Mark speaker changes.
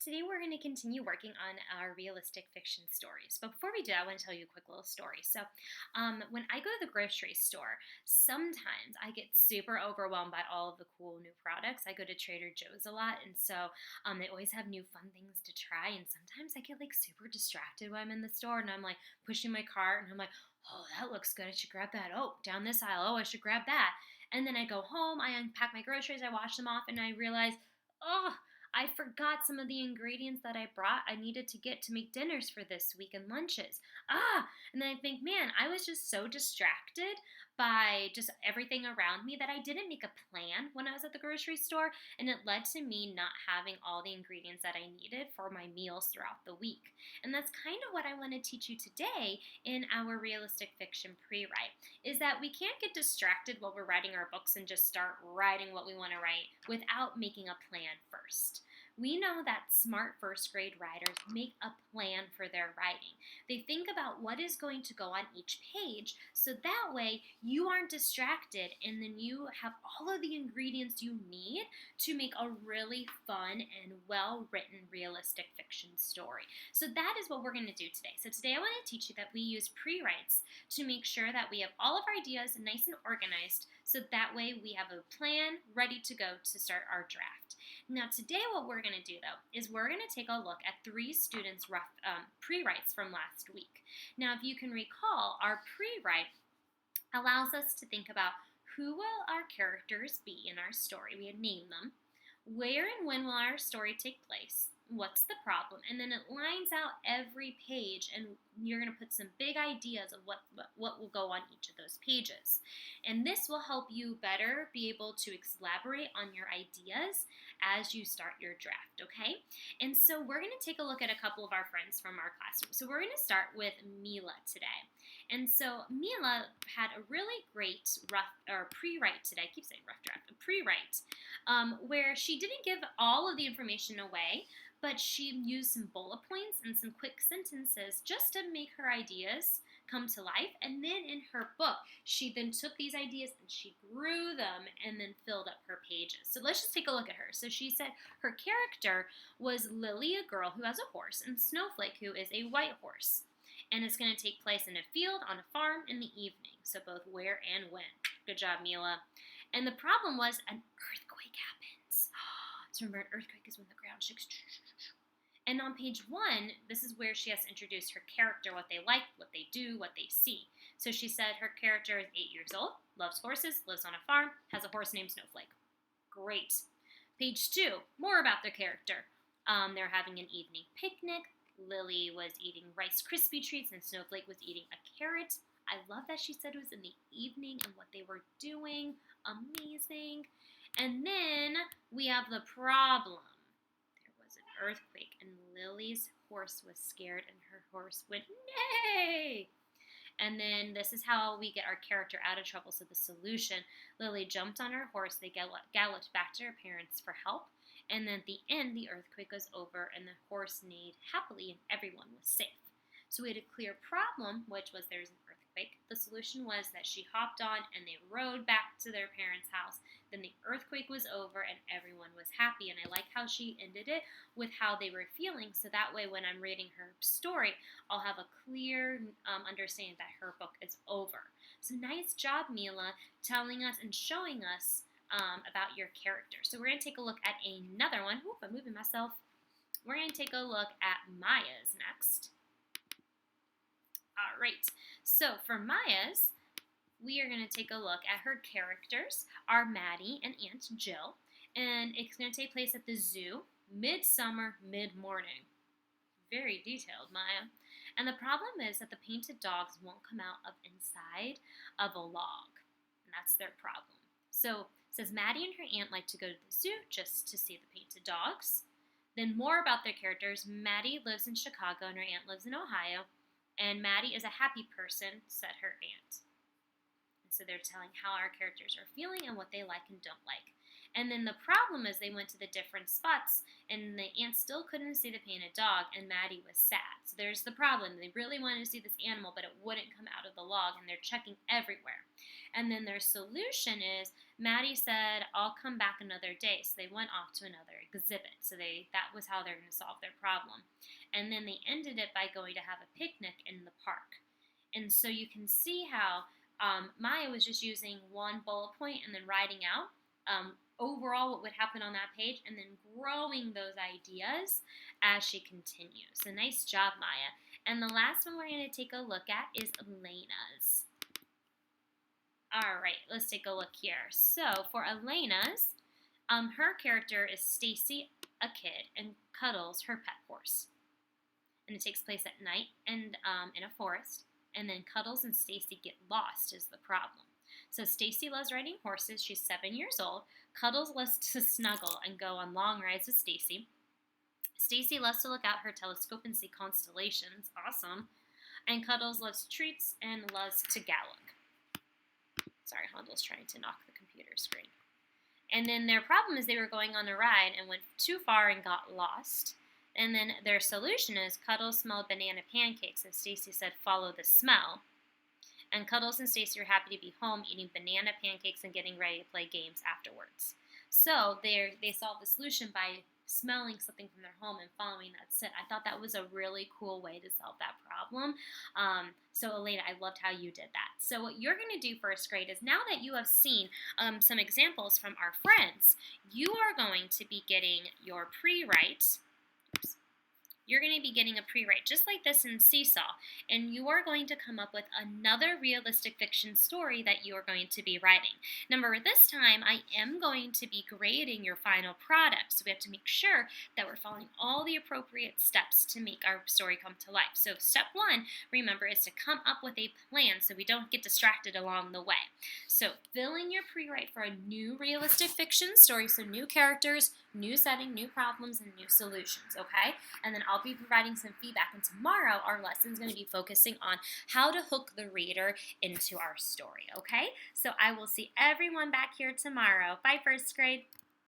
Speaker 1: today we're going to continue working on our realistic fiction stories. But before we do, I want to tell you a quick little story. When I go to the grocery store, sometimes I get super overwhelmed by all of the cool new products. I go to Trader Joe's a lot, and they always have new fun things to try. And sometimes I get like super distracted when I'm in the store, and I'm like pushing my cart, and I'm like, oh, that looks good. I should grab that. Oh, down this aisle. Oh, I should grab that. And then I go home, I unpack my groceries, I wash them off, and I realize, oh, I forgot some of the ingredients that I brought I needed to get to make dinners for this week and lunches. And then I think, man, I was just so distracted by just everything around me that I didn't make a plan when I was at the grocery store, and it led to me not having all the ingredients that I needed for my meals throughout the week. And that's kind of what I want to teach you today in our realistic fiction pre-write, is that we can't get distracted while we're writing our books and just start writing what we want to write without making a plan first. We know that smart first grade writers make a plan for their writing. They think about what is going to go on each page, so that way you aren't distracted and then you have all of the ingredients you need to make a really fun and well written realistic fiction story. So that is what we're going to do today. So today I want to teach you that we use pre-writes to make sure that we have all of our ideas nice and organized, so that way we have a plan ready to go to start our draft. Now today what we're going to do though is we're going to take a look at 3 students' rough pre-writes from last week. Now if you can recall, our pre-write allows us to think about who will our characters be in our story. We had named them. Where and when will our story take place? What's the problem? And then it lines out every page, and you're going to put some big ideas of what will go on each of those pages. And this will help you better be able to elaborate on your ideas as you start your draft, okay? And so we're going to take a look at a couple of our friends from our classroom. So we're going to start with Mila today. And so Mila had a really great pre-write today. I keep saying rough draft, a pre-write, where she didn't give all of the information away, but she used some bullet points and some quick sentences just to make her ideas come to life. And then in her book, she then took these ideas and she grew them and then filled up her pages. So let's just take a look at her. So she said her character was Lily, a girl who has a horse, and Snowflake, who is a white horse. And it's going to take place in a field, on a farm, in the evening. So both where and when. Good job, Mila. And the problem was an earthquake happens. So remember, an earthquake is when the ground shakes. And on page 1, this is where she has to introduce her character, what they like, what they do, what they see. So she said her character is 8 years old, loves horses, lives on a farm, has a horse named Snowflake. Great. Page 2, more about their character. They're having an evening picnic. Lily was eating Rice Krispie treats and Snowflake was eating a carrot. I love that she said it was in the evening and what they were doing. Amazing. And then we have the problem. There was an earthquake and Lily's horse was scared and her horse went, nay! And then this is how we get our character out of trouble. So the solution, Lily jumped on her horse. They galloped back to her parents for help. And then at the end, the earthquake was over and the horse neighed happily and everyone was safe. So we had a clear problem, which was there's an earthquake. The solution was that she hopped on and they rode back to their parents' house. Then the earthquake was over and everyone was happy. And I like how she ended it with how they were feeling. So that way when I'm reading her story, I'll have a clear understanding that her book is over. So nice job, Mila, telling us and showing us about your character. So we're going to take a look at another one. Oop, I'm moving myself. We're going to take a look at Maya's next. All right, so for Maya's, we are going to take a look at her characters, are Maddie and Aunt Jill, and it's going to take place at the zoo, midsummer, mid-morning. Very detailed, Maya. And the problem is that the painted dogs won't come out of inside of a log, and that's their problem. So it says Maddie and her aunt like to go to the zoo just to see the painted dogs. Then more about their characters. Maddie lives in Chicago and her aunt lives in Ohio. And Maddie is a happy person, said her aunt. And so they're telling how our characters are feeling and what they like and don't like. And then the problem is they went to the different spots and the ants still couldn't see the painted dog, and Maddie was sad. So there's the problem. They really wanted to see this animal, but it wouldn't come out of the log, and they're checking everywhere. And then their solution is Maddie said, I'll come back another day. So they went off to another exhibit. So that was how they're going to solve their problem. And then they ended it by going to have a picnic in the park. And so you can see how Maya was just using one bullet point and then writing out overall what would happen on that page and then growing those ideas as she continues. So nice job, Maya. And the last one we're going to take a look at is Elena's. All right, let's take a look here. So for Elena's, her character is Stacy, a kid, and Cuddles, her pet horse. And it takes place at night and in a forest. And then Cuddles and Stacy get lost is the problem. So Stacy loves riding horses. She's 7 years old. Cuddles loves to snuggle and go on long rides with Stacy. Stacy loves to look out her telescope and see constellations. Awesome. And Cuddles loves treats and loves to gallop. Sorry, Hondel's trying to knock the computer screen. And then their problem is they were going on a ride and went too far and got lost. And then their solution is Cuddles smelled banana pancakes, and Stacy said, follow the smell. And Cuddles and Stacy are happy to be home eating banana pancakes and getting ready to play games afterwards. So they solved the solution by smelling something from their home and following that scent. I thought that was a really cool way to solve that problem. So Elena, I loved how you did that. So what you're going to do first grade is now that you have seen some examples from our friends, you are going to be getting your pre-write. You're going to be getting a pre-write just like this in Seesaw, and you are going to come up with another realistic fiction story that you are going to be writing. Remember, this time I am going to be grading your final product, so we have to make sure that we're following all the appropriate steps to make our story come to life. So step one, remember, is to come up with a plan so we don't get distracted along the way. So fill in your pre-write for a new realistic fiction story, so new characters, new setting, new problems, and new solutions, okay? And then I'll be providing some feedback, and tomorrow our lesson is going to be focusing on how to hook the reader into our story, okay? So I will see everyone back here tomorrow. Bye, first grade.